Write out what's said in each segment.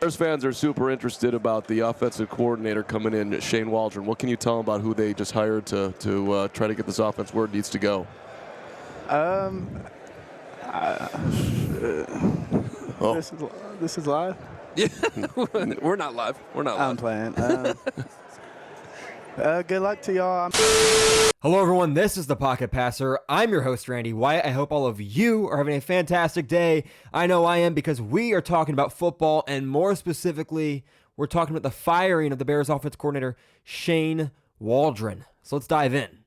Bears fans are super interested about the offensive coordinator coming in, Shane Waldron. What can you tell them about who they just hired to try to get this offense where it needs to go? This is live. Yeah, we're not live. We're not live. I'm playing. Good luck to y'all. Hello, everyone. This is the Pocket Passer. I'm your host, Randy Wyatt. I hope all of you are having a fantastic day. I know I am, because we are talking about football, and more specifically, we're talking about the firing of the Bears offensive coordinator, Shane Waldron. So let's dive in.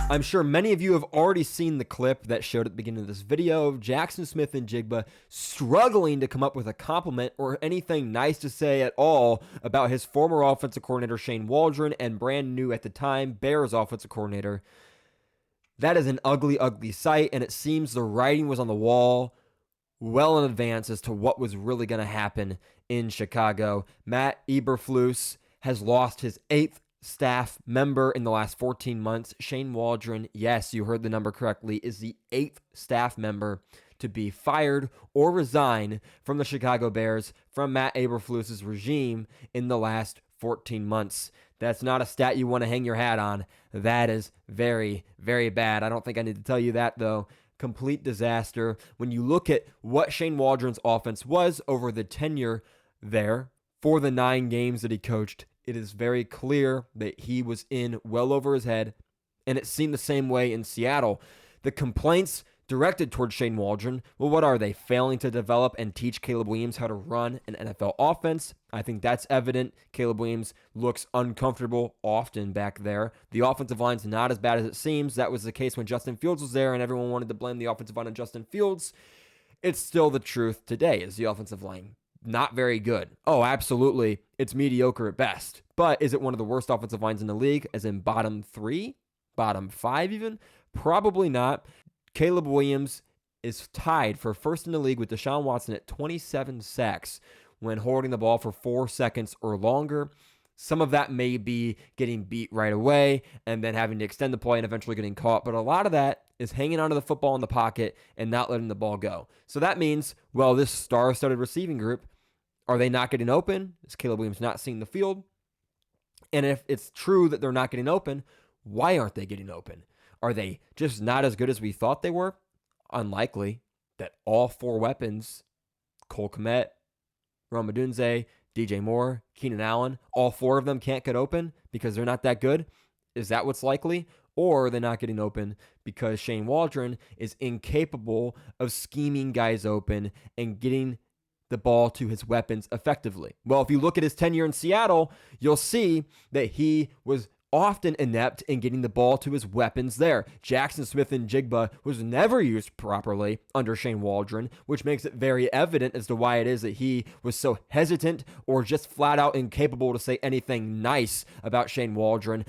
I'm sure many of you have already seen the clip that showed at the beginning of this video of Jackson Smith and Jigba struggling to come up with a compliment or anything nice to say at all about his former offensive coordinator, Shane Waldron, and brand new at the time Bears offensive coordinator. That is an ugly, ugly sight, and it seems the writing was on the wall well in advance as to what was really going to happen in Chicago. Matt Eberflus has lost his 8th staff member in the last 14 months. Shane Waldron, yes, you heard the number correctly, is the 8th staff member to be fired or resign from the Chicago Bears from Matt Eberflus's regime in the last 14 months. That's not a stat you want to hang your hat on. That is very, very bad. I don't think I need to tell you that, though. Complete disaster. When you look at what Shane Waldron's offense was over the tenure there for the 9 games that he coached, it is very clear that he was in well over his head, and it seemed the same way in Seattle. The complaints directed towards Shane Waldron, well, what are they? Failing to develop and teach Caleb Williams how to run an NFL offense? I think that's evident. Caleb Williams looks uncomfortable often back there. The offensive line's not as bad as it seems. That was the case when Justin Fields was there, and everyone wanted to blame the offensive line on Justin Fields. It's still the truth today. Is the offensive line not very good? Oh, absolutely. It's mediocre at best. But is it one of the worst offensive lines in the league, as in bottom 3, bottom 5 even? Probably not. Caleb Williams is tied for first in the league with Deshaun Watson at 27 sacks when holding the ball for 4 seconds or longer. Some of that may be getting beat right away and then having to extend the play and eventually getting caught. But a lot of that is hanging onto the football in the pocket and not letting the ball go. So that means, well, this star-studded receiving group, are they not getting open? Is Caleb Williams not seeing the field? And if it's true that they're not getting open, why aren't they getting open? Are they just not as good as we thought they were? Unlikely that all 4 weapons, Cole Kmet, Rome Odunze, DJ Moore, Keenan Allen, all 4 of them can't get open because they're not that good? Is that what's likely? Or are they not getting open because Shane Waldron is incapable of scheming guys open and getting the ball to his weapons effectively? Well, if you look at his tenure in Seattle, you'll see that he was often inept in getting the ball to his weapons there. Jackson Smith and Jigba was never used properly under Shane Waldron, which makes it very evident as to why it is that he was so hesitant or just flat out incapable to say anything nice about Shane Waldron.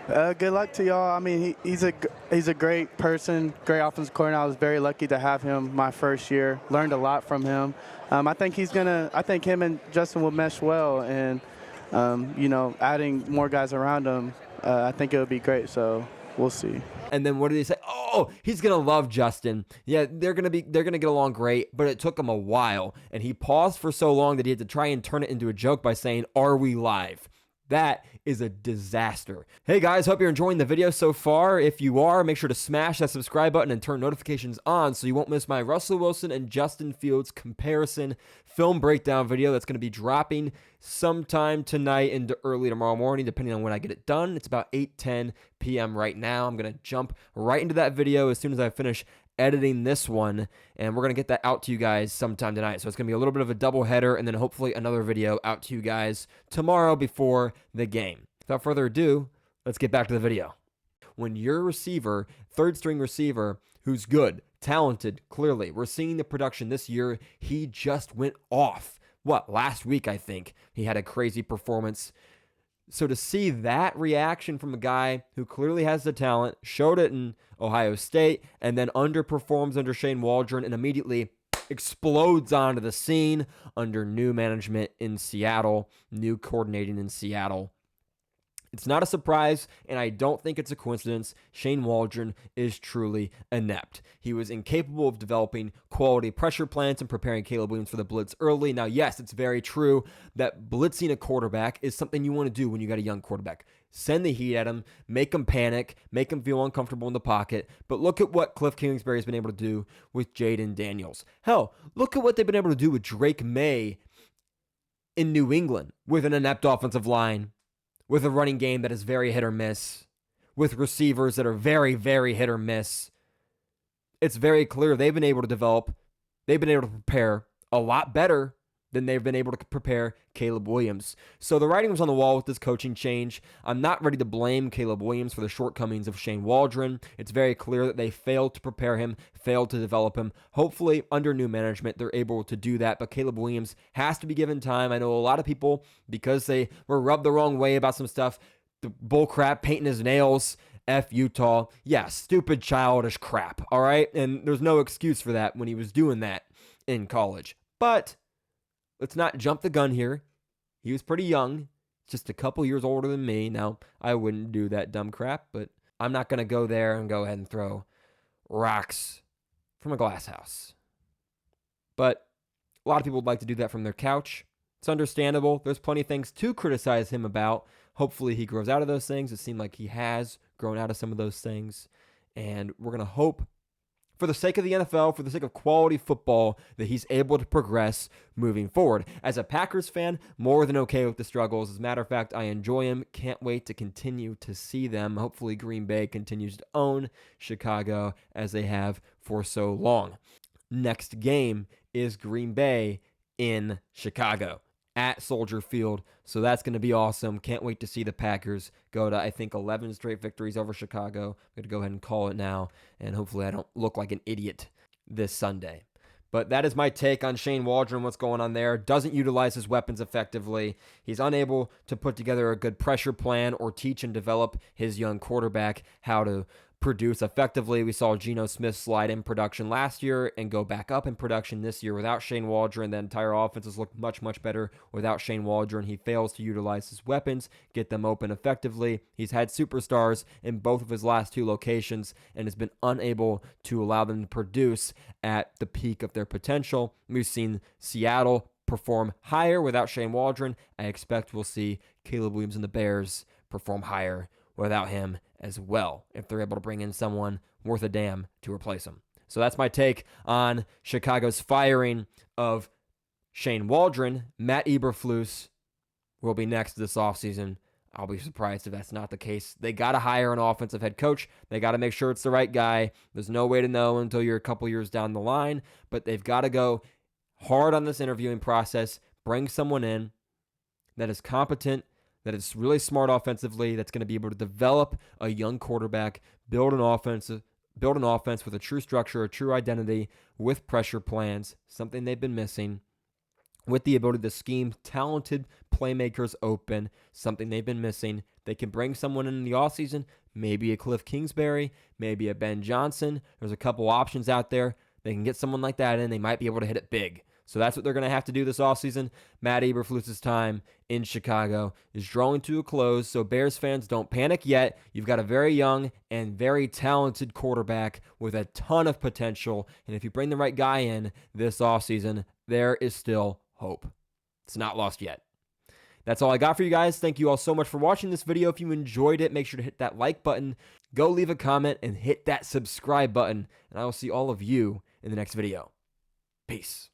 Good luck to y'all. I mean, he's a great person, great offensive coordinator. I was very lucky to have him my first year. Learned a lot from him. I think him and Justin will mesh well, and adding more guys around him, I think it would be great. So we'll see. And then what did he say? Oh, he's gonna love Justin. Yeah, they're gonna get along great, but it took him a while, and he paused for so long that he had to try and turn it into a joke by saying, "Are we live?" That is a disaster. Hey guys, hope you're enjoying the video so far. If you are, make sure to smash that subscribe button and turn notifications on so you won't miss my Russell Wilson and Justin Fields comparison film breakdown video that's going to be dropping sometime tonight into early tomorrow morning, depending on when I get it done. It's about 8:10 p.m. right now. I'm going to jump right into that video as soon as I finish editing this one, and we're going to get that out to you guys sometime tonight. So it's going to be a little bit of a double header, and then hopefully another video out to you guys tomorrow before the game. Without further ado, let's get back to the video. When your receiver, third string receiver, who's good, talented, clearly, we're seeing the production this year, he just went off. Last week, I think, he had a crazy performance. So to see that reaction from a guy who clearly has the talent, showed it in Ohio State, and then underperforms under Shane Waldron and immediately explodes onto the scene under new management in Seattle, new coordinating in Seattle, It's not a surprise, and I don't think it's a coincidence. Shane Waldron is truly inept. He was incapable of developing quality pressure plans and preparing Caleb Williams for the blitz early. Now, yes, it's very true that blitzing a quarterback is something you want to do when you got a young quarterback. Send the heat at him, make him panic, make him feel uncomfortable in the pocket. But look at what Cliff Kingsbury has been able to do with Jaden Daniels. Hell, look at what they've been able to do with Drake May in New England with an inept offensive line, with a running game that is very hit or miss, with receivers that are very, very hit or miss. It's very clear they've been able to develop, they've been able to prepare a lot better than they've been able to prepare Caleb Williams. So the writing was on the wall with this coaching change. I'm not ready to blame Caleb Williams for the shortcomings of Shane Waldron. It's very clear that they failed to prepare him, failed to develop him. Hopefully, under new management, they're able to do that, but Caleb Williams has to be given time. I know a lot of people, because they were rubbed the wrong way about some stuff, the bullcrap, painting his nails, F Utah. Yeah, stupid, childish crap, all right? And there's no excuse for that when he was doing that in college. But let's not jump the gun here. He was pretty young, just a couple years older than me. Now, I wouldn't do that dumb crap, but I'm not going to go there and go ahead and throw rocks from a glass house. But a lot of people would like to do that from their couch. It's understandable. There's plenty of things to criticize him about. Hopefully he grows out of those things. It seemed like he has grown out of some of those things. And we're going to hope, for the sake of the NFL, for the sake of quality football, that he's able to progress moving forward. As a Packers fan, more than okay with the struggles. As a matter of fact, I enjoy him. Can't wait to continue to see them. Hopefully Green Bay continues to own Chicago as they have for so long. Next game is Green Bay in Chicago at Soldier Field. So that's going to be awesome. Can't wait to see the Packers go to, I think, 11 straight victories over Chicago. I'm going to go ahead and call it now, and hopefully I don't look like an idiot this Sunday. But that is my take on Shane Waldron, what's going on there. Doesn't utilize his weapons effectively. He's unable to put together a good pressure plan or teach and develop his young quarterback how to produce effectively. We saw Geno Smith slide in production last year and go back up in production this year without Shane Waldron. The entire offense has looked much, much better without Shane Waldron. He fails to utilize his weapons, get them open effectively. He's had superstars in both of his last two locations and has been unable to allow them to produce at the peak of their potential. We've seen Seattle perform higher without Shane Waldron. I expect we'll see Caleb Williams and the Bears perform higher without him as well, if they're able to bring in someone worth a damn to replace him. So that's my take on Chicago's firing of Shane Waldron. Matt Eberflus will be next this offseason. I'll be surprised if that's not the case. They got to hire an offensive head coach. They got to make sure it's the right guy. There's no way to know until you're a couple years down the line, but they've got to go hard on this interviewing process, bring someone in that is competent, that is really smart offensively, that's going to be able to develop a young quarterback, build an offense with a true structure, a true identity, with pressure plans, something they've been missing, with the ability to scheme talented playmakers open, something they've been missing. They can bring someone in the offseason, maybe a Cliff Kingsbury, maybe a Ben Johnson. There's a couple options out there. They can get someone like that in. They might be able to hit it big. So that's what they're going to have to do this offseason. Matt Eberflus's time in Chicago is drawing to a close, so Bears fans, don't panic yet. You've got a very young and very talented quarterback with a ton of potential, and if you bring the right guy in this offseason, there is still hope. It's not lost yet. That's all I got for you guys. Thank you all so much for watching this video. If you enjoyed it, make sure to hit that like button, go leave a comment, and hit that subscribe button, and I will see all of you in the next video. Peace.